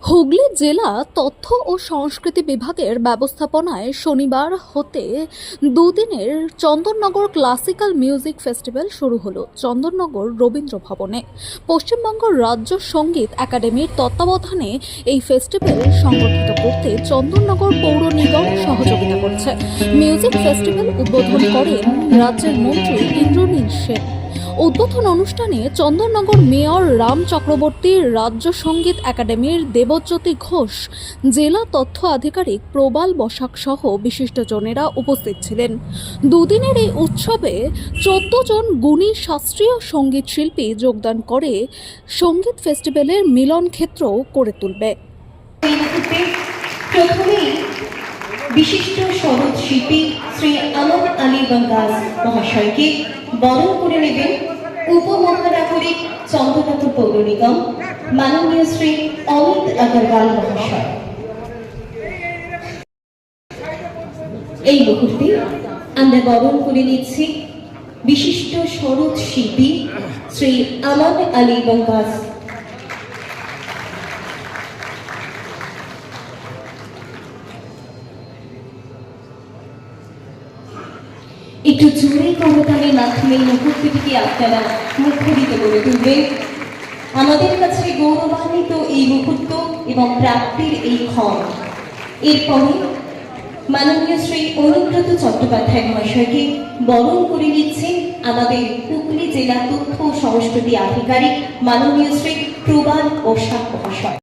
হুগলি জেলা তথ্য ও সংস্কৃতি বিভাগের ব্যবস্থাপনায় শনিবার হতে দুদিনের চন্দননগর ক্লাসিক্যাল মিউজিক ফেস্টিভ্যাল শুরু হলো চন্দননগর রবীন্দ্র ভবনে। পশ্চিমবঙ্গ রাজ্য সঙ্গীত একাডেমির তত্ত্বাবধানে এই ফেস্টিভ্যাল সংগঠিত করতে চন্দননগর পৌর নিগম সহযোগিতা করছে। মিউজিক ফেস্টিভ্যাল উদ্বোধন করেন রাজ্যের মন্ত্রী ইন্দ্রনীল সেন। উদ্বোধন অনুষ্ঠানে চন্দননগর মেয়র রাম চক্রবর্তী, রাজ্য সঙ্গীত একাডেমির দেবজ্যোতি ঘোষ, জেলা তথ্য আধিকারিক প্রবাল বসাক সহ বিশিষ্টজনেরা উপস্থিত ছিলেন। দুদিনের এই উৎসবে 14 জন গুণী শাস্ত্রীয় সঙ্গীত শিল্পী যোগদান করে সঙ্গীত ফেস্টিভ্যালের মিলন ক্ষেত্র করে তুলবে। বিশিষ্ট সঙ্গীত শিল্পী শ্রী আমন আলী বাঙ্গাস মহাশয়কে বরণ করে নেবেন উপমহানগরী চন্দননগর পৌর নিগম মাননীয় শ্রী অমিত আগরওয়াল মহাশয়। এই মুহূর্তে আমরা বরণ করে নিচ্ছি বিশিষ্ট সঙ্গীত শিল্পী শ্রী আমন আলী বাঙ্গাস। একটু জোরে করতালের মাধ্যমে মুহূর্তটিকে আপনারা মুখরিত করে তুলবেন। আমাদের কাছে গৌরবান্বিত এই মুহূর্ত এবং প্রাপ্তির এই ক্ষণ। এরপরে মাননীয় শ্রী অনুব্রত চট্টোপাধ্যায় মহাশয়কে বরণ করে নিচ্ছেন আমাদের হুগলি জেলা তথ্য ও সংস্কৃতি আধিকারিক মাননীয় শ্রী প্রবাল বসাক মহাশয়।